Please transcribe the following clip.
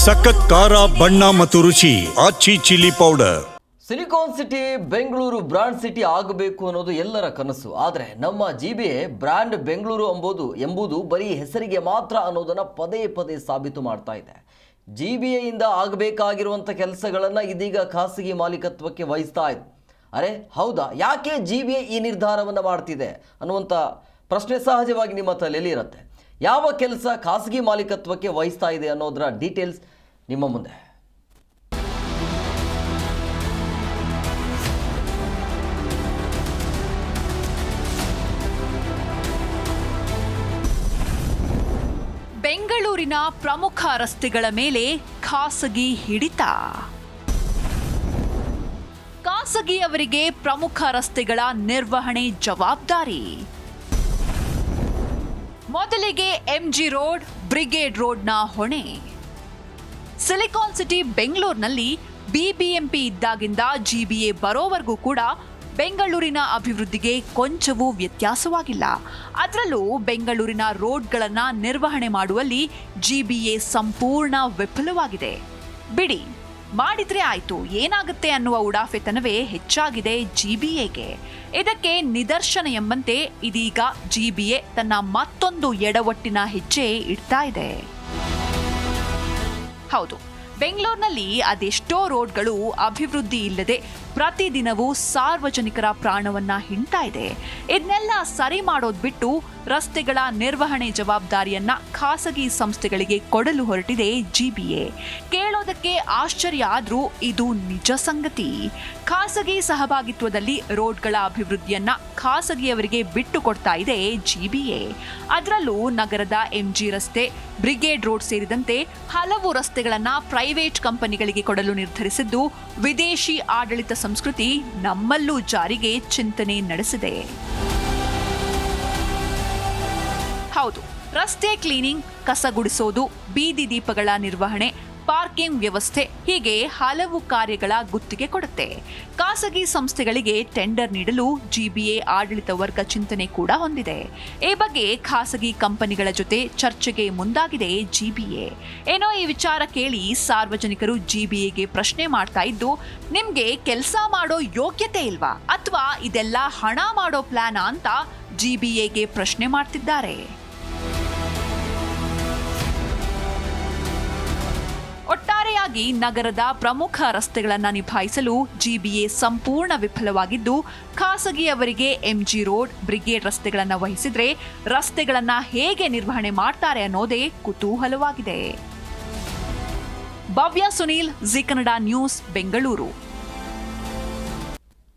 ಸಖತ್ ಖಾರ ಬಣ್ಣ ಮತ್ತು ರುಚಿ Aachi chilli powder. Silicon city Bengaluru brand city ಆಗಬೇಕು ಅನ್ನೋದು ಎಲ್ಲರ ಕನಸು. ಆದರೆ ನಮ್ಮ GBA ಬ್ರ್ಯಾಂಡ್ ಬೆಂಗಳೂರು ಎಂಬುದು ಬರೀ ಹೆಸರಿಗೆ ಮಾತ್ರ ಅನ್ನೋದನ್ನು ಪದೇ ಪದೇ ಸಾಬೀತು ಮಾಡ್ತಾ ಇದೆ. GBA ಇಂದ ಆಗಬೇಕಾಗಿರುವಂಥ ಕೆಲಸಗಳನ್ನು ಇದೀಗ ಖಾಸಗಿ ಮಾಲೀಕತ್ವಕ್ಕೆ ವಹಿಸ್ತಾ ಇದೆ. ಅರೆ ಹೌದಾ, ಯಾಕೆ GBA ಈ ನಿರ್ಧಾರವನ್ನು ಮಾಡ್ತಿದೆ ಅನ್ನುವಂಥ ಪ್ರಶ್ನೆ ಸಹಜವಾಗಿ ನಿಮ್ಮ ತಲೆಯಲ್ಲಿ ಇರುತ್ತೆ. ಯಾವ ಕೆಲಸ ಖಾಸಗಿ ಮಾಲೀಕತ್ವಕ್ಕೆ ವಹಿಸ್ತಾ ಇದೆ ಅನ್ನೋದರ ಡೀಟೇಲ್ಸ್ ನಿಮ್ಮ ಮುಂದೆ. ಬೆಂಗಳೂರಿನ ಪ್ರಮುಖ ರಸ್ತೆಗಳ ಮೇಲೆ ಖಾಸಗಿ ಹಿಡಿತ. ಖಾಸಗಿಯವರಿಗೆ ಪ್ರಮುಖ ರಸ್ತೆಗಳ ನಿರ್ವಹಣೆ ಜವಾಬ್ದಾರಿ. ಮೊದಲಿಗೆ MG ರೋಡ್, ಬ್ರಿಗೇಡ್ ರೋಡ್ನ ಹೊಣೆ. ಸಿಲಿಕಾನ್ ಸಿಟಿ ಬೆಂಗಳೂರಿನಲ್ಲಿ BBMP ಇದ್ದಾಗಿಂದ GBA ಬರೋವರೆಗೂ ಕೂಡ ಬೆಂಗಳೂರಿನ ಅಭಿವೃದ್ಧಿಗೆ ಕೊಂಚವೂ ವ್ಯತ್ಯಾಸವಾಗಿಲ್ಲ. ಅದರಲ್ಲೂ ಬೆಂಗಳೂರಿನ ರೋಡ್ಗಳನ್ನು ನಿರ್ವಹಣೆ ಮಾಡುವಲ್ಲಿ GBA ಸಂಪೂರ್ಣ ವಿಫಲವಾಗಿದೆ. ಬಿಡಿ, ಮಾಡಿದ್ರೆ ಆಯ್ತು, ಏನಾಗುತ್ತೆ ಅನ್ನುವ ಉಡಾಫೆತನವೇ ಹೆಚ್ಚಾಗಿದೆ GBAಗೆ. ಇದಕ್ಕೆ ನಿದರ್ಶನ ಎಂಬಂತೆ ಇದೀಗ GBA ತನ್ನ ಮತ್ತೊಂದು ಎಡವಟ್ಟಿನ ಹೆಜ್ಜೆ ಇಡ್ತಾ ಇದೆ. ಹೌದು, ಬೆಂಗಳೂರಿನಲ್ಲಿ ಅದೆಷ್ಟೋ ರೋಡ್ಗಳು ಅಭಿವೃದ್ಧಿ ಇಲ್ಲದೆ ಪ್ರತಿದಿನವೂ ಸಾರ್ವಜನಿಕರ ಪ್ರಾಣವನ್ನ ಹಿಂಡ್ತಾ ಇದೆ. ಇದನ್ನೆಲ್ಲ ಸರಿ ಮಾಡೋದು ಬಿಟ್ಟು ರಸ್ತೆಗಳ ನಿರ್ವಹಣೆ ಜವಾಬ್ದಾರಿಯನ್ನ ಖಾಸಗಿ ಸಂಸ್ಥೆಗಳಿಗೆ ಕೊಡಲು ಹೊರಟಿದೆ GBA. ಕೇಳೋದಕ್ಕೆ ಆಶ್ಚರ್ಯ ಆದ್ರೂ ಇದು ನಿಜ ಸಂಗತಿ. ಖಾಸಗಿ ಸಹಭಾಗಿತ್ವದಲ್ಲಿ ರೋಡ್ಗಳ ಅಭಿವೃದ್ಧಿಯನ್ನ ಖಾಸಗಿಯವರಿಗೆ ಬಿಟ್ಟು ಕೊಡ್ತಾ ಇದೆ GBA. ಅದರಲ್ಲೂ ನಗರದ MG ರಸ್ತೆ, ಬ್ರಿಗೇಡ್ ರೋಡ್ ಸೇರಿದಂತೆ ಹಲವು ರಸ್ತೆಗಳನ್ನ ಪ್ರೈವೇಟ್ ಕಂಪನಿಗಳಿಗೆ ಕೊಡಲು ನಿರ್ಧರಿಸಿದ್ದು ವಿದೇಶಿ ಆಡಳಿತ ಸಂಸ್ಕೃತಿ ನಮ್ಮಲ್ಲೂ ಜಾರಿಗೆ ಚಿಂತನೆ ನಡೆಸಿದೆ. ಹೌದು, ರಸ್ತೆ ಕ್ಲೀನಿಂಗ್, ಕಸ ಗುಡಿಸೋದು, ಬೀದಿ ದೀಪಗಳ ನಿರ್ವಹಣೆ, ಪಾರ್ಕಿಂಗ್ ವ್ಯವಸ್ಥೆ ಹೀಗೆ ಹಲವು ಕಾರ್ಯಗಳ ಗುತ್ತಿಗೆ ಕೊಡುತ್ತೆ. ಖಾಸಗಿ ಸಂಸ್ಥೆಗಳಿಗೆ ಟೆಂಡರ್ ನೀಡಲು GBA ಆಡಳಿತ ವರ್ಗ ಚಿಂತನೆ ಕೂಡ ಹೊಂದಿದೆ. ಈ ಬಗ್ಗೆ ಖಾಸಗಿ ಕಂಪನಿಗಳ ಜೊತೆ ಚರ್ಚೆಗೆ ಮುಂದಾಗಿದೆ GBA. ಏನೋ ಈ ವಿಚಾರ ಕೇಳಿ ಸಾರ್ವಜನಿಕರು GBAಗೆ ಪ್ರಶ್ನೆ ಮಾಡ್ತಾ ಇದ್ದು, ನಿಮ್ಗೆ ಕೆಲಸ ಮಾಡೋ ಯೋಗ್ಯತೆ ಇಲ್ವಾ ಅಥವಾ ಇದೆಲ್ಲ ಹಣ ಮಾಡೋ ಪ್ಲಾನ್ ಅಂತ GBAಗೆ ಪ್ರಶ್ನೆ ಮಾಡ್ತಿದ್ದಾರೆ. ಒಟ್ಟಾರೆಯಾಗಿ ನಗರದ ಪ್ರಮುಖ ರಸ್ತೆಗಳನ್ನು ನಿಭಾಯಿಸಲು GBA ಸಂಪೂರ್ಣ ವಿಫಲವಾಗಿದ್ದು, ಖಾಸಗಿಯವರಿಗೆ MG ರೋಡ್, ಬ್ರಿಗೇಡ್ ರಸ್ತೆಗಳನ್ನು ವಹಿಸಿದ್ರೆ ರಸ್ತೆಗಳನ್ನು ಹೇಗೆ ನಿರ್ವಹಣೆ ಮಾಡ್ತಾರೆ ಅನ್ನೋದೇ ಕುತೂಹಲವಾಗಿದೆ. ಭವ್ಯ ಸುನೀಲ್, ಜಿ ಕನ್ನಡ ನ್ಯೂಸ್, ಬೆಂಗಳೂರು.